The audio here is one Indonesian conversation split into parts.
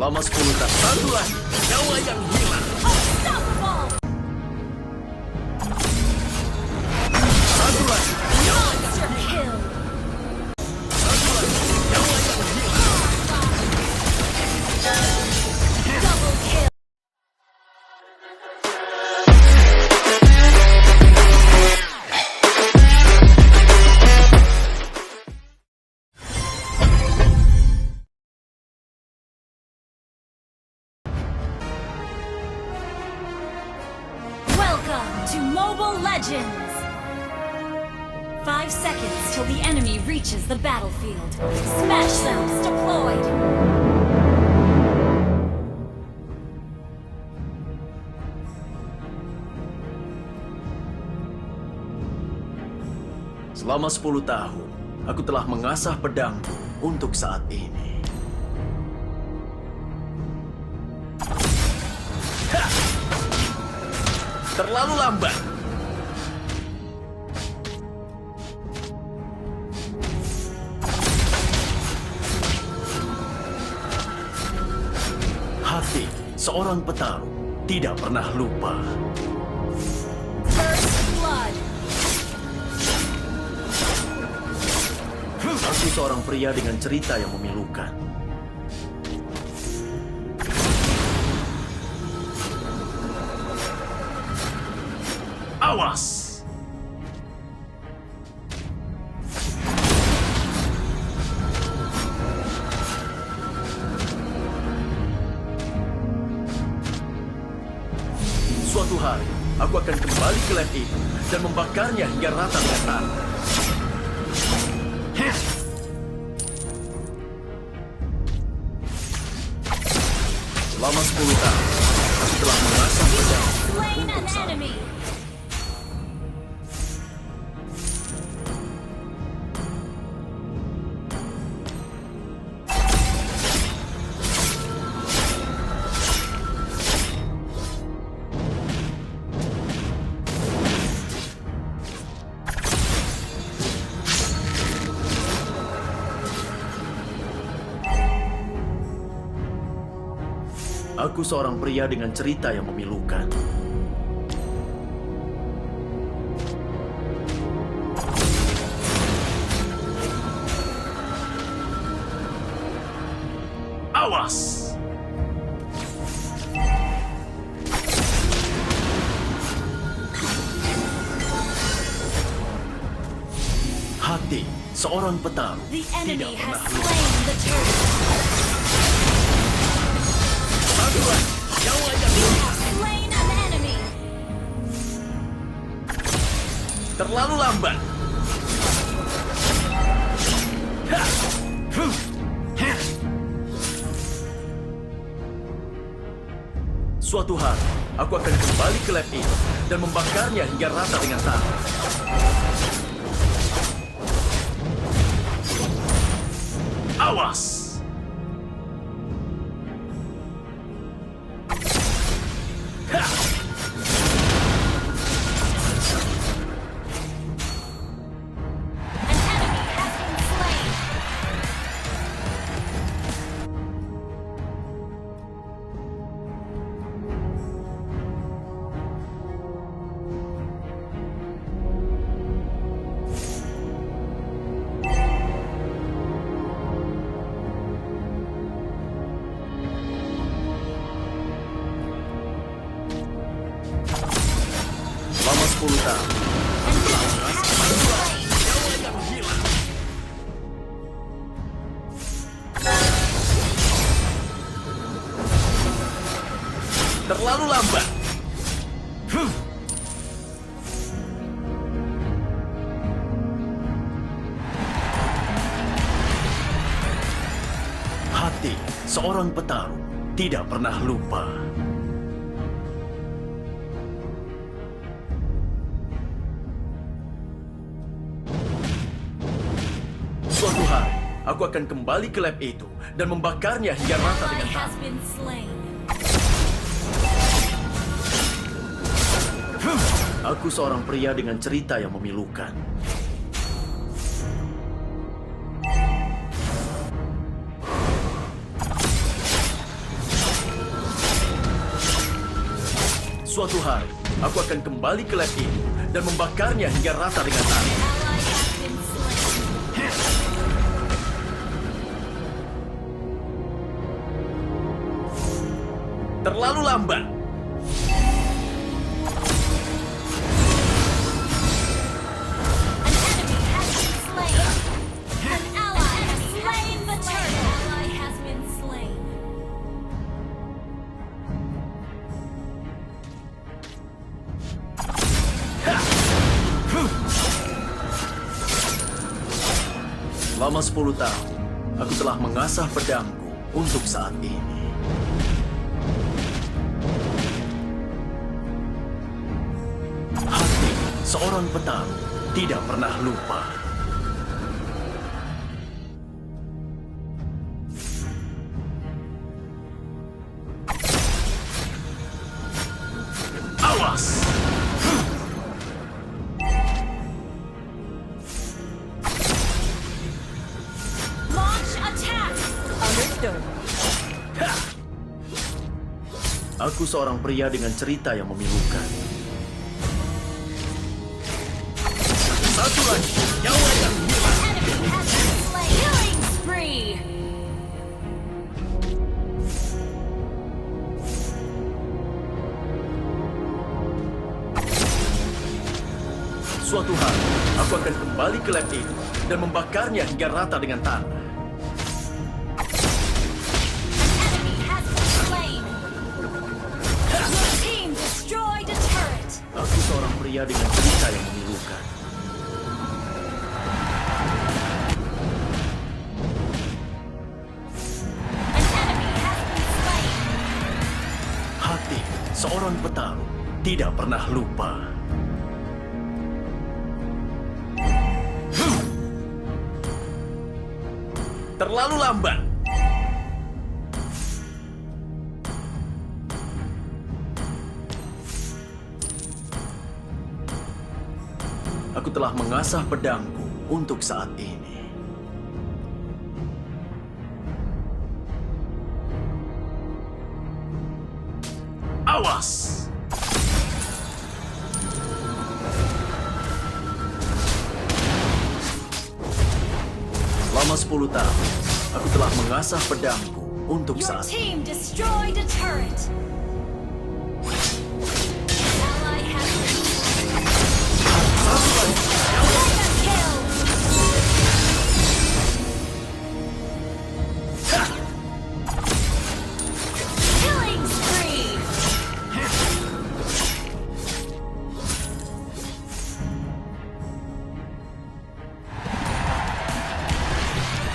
Selama 10 tahun. Satu lagi, nyawa yang hilang. Unstoppable! Satu lagi, Monster kill! satu lagi, nyawa yang hilang. Double kill! Welcome to Mobile Legends! 5 seconds till the enemy reaches the battlefield. Smash cells deployed! Selama 10 tahun, aku telah mengasah pedangku untuk saat ini. Hah! Terlalu lambat. Hati seorang petarung tidak pernah lupa. First blood! Aku seorang pria dengan cerita yang memilukan. Awas! Suatu hari, aku akan kembali ke lab itu dan membakarnya hingga rata dengan tanah. Heh. Selama 10 tahun, aku telah mengasah pedang Slain an untuk saat enemy! Aku seorang pria dengan cerita yang memilukan. Awas! Hati seorang petarung The tidak enemy has pernah lupa. slain the turtle. Satu lagi, nyawa yang hilang. Slain an enemy! Terlalu lambat. Hah! Huh! Heh! Suatu hari, aku akan kembali ke lab ini dan membakarnya hingga rata dengan tanah. Awas! Hah! An enemy has been slain! Selama 10 tahun, An enemy has been slain! nyawa yang hilang. Terlalu lambat. Huh! Hati seorang petarung tidak pernah lupa. Suatu hari, aku akan kembali ke lab itu dan membakarnya hingga rata Ally dengan has tanah. been slain. Aku seorang pria dengan cerita yang memilukan. Suatu hari, aku akan kembali ke lab itu dan membakarnya hingga rata dengan tanah. Ally has been slain. Terlalu lambat. An enemy has been slain. An ally has slain the turtle. An ally has been slain. Selama 10 tahun, aku telah mengasah pedangku untuk saat ini. Hati seorang petarung tidak pernah lupa. Awas! Launch attack. Understood. Aku seorang pria dengan cerita yang memilukan. Satu lagi, nyawa yang hilang. Enemy has been slain. Killing spree. Suatu hari, aku akan kembali ke lab itu dan membakarnya hingga rata dengan tanah. An enemy has been slain. Your team destroyed a turret. Aku seorang pria dengan cerita yang memilukan. An enemy has been slain. Hati seorang petarung tidak pernah lupa. Terlalu lambat. Aku telah mengasah pedangku untuk saat ini. Awas! Selama 10 tahun, aku telah mengasah pedangku untuk Your saat ini. team destroyed a turret. An ally has been slain. Mega kill. Killing spree.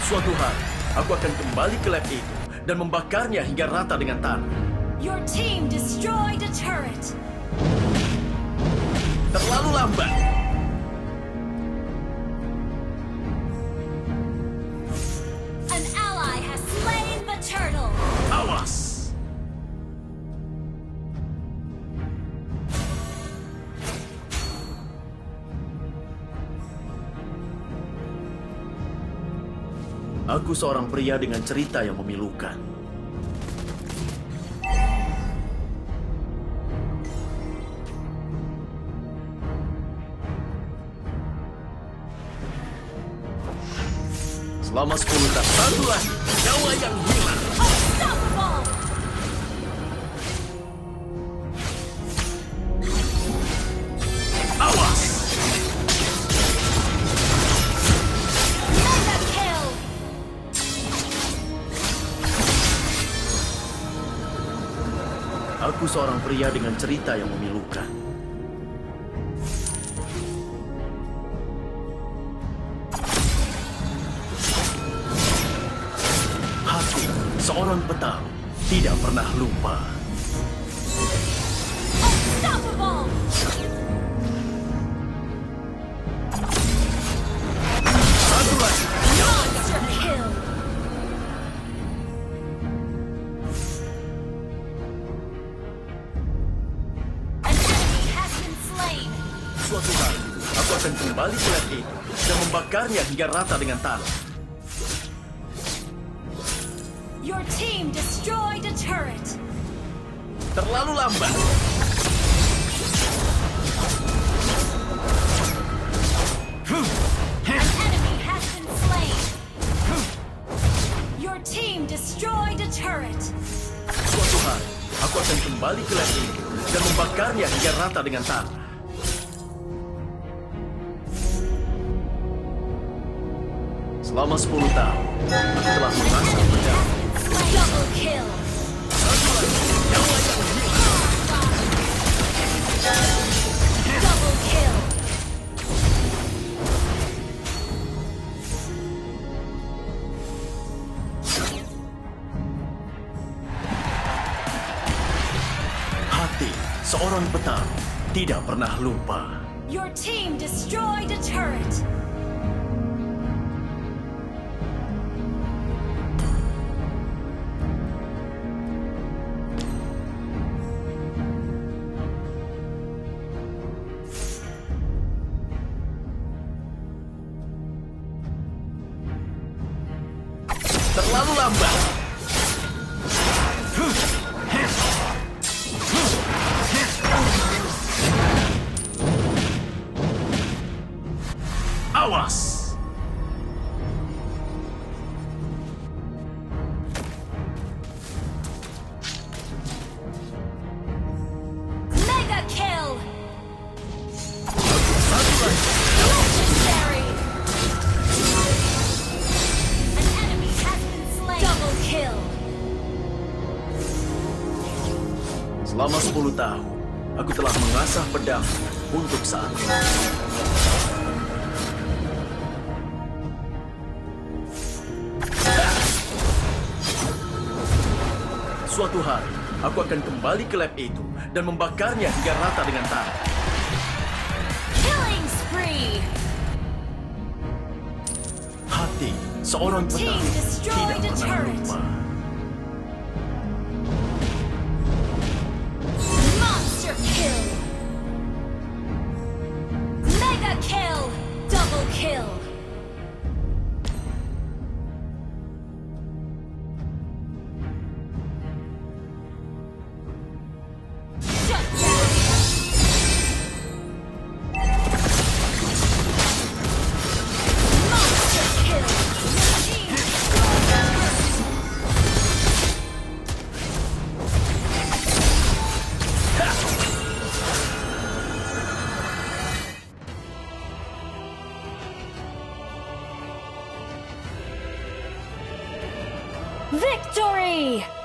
Suatu hari, aku akan kembali ke lab itu dan membakarnya hingga rata dengan tanah. Your team destroyed a turret. Terlalu lambat. An ally has slain the turtle. Awas! Aku seorang pria dengan cerita yang memilukan. Selama 10 tahun, satu lagi, nyawa yang hilang. Unstoppable. Awas! Mega kill. Aku seorang pria dengan cerita yang memilukan. Hati seorang petarung tidak pernah lupa. Unstoppable. Satu lagi, Monster kill. An enemy has been slain. suatu hari aku akan kembali ke lab itu dan membakarnya hingga rata dengan tanah. Your team destroyed a turret. Terlalu lambat. turret. Suatu hari, aku akan kembali ke lab ini dan membakarnya hingga rata dengan tanah. Selama 10 tahun, aku telah mengasah pedang. Double kill. Double kill. Hati seorang petarung tidak pernah lupa. Your team destroyed a turret. Terlalu lambat. Awas! Mega kill. Satu lagi. Legendary. An enemy has been slain. Double kill. Selama 10 tahun, aku telah mengasah pedang untuk saat ini. Suatu hari, aku akan kembali ke lab itu dan membakarnya hingga rata dengan tanah. Killing spree. Hati seorang Team petarung destroyed tidak a pernah turret. lupa. Monster kill. Mega kill. Double kill. Shut down. Monster kill. Your team destroyed a turret. Victory!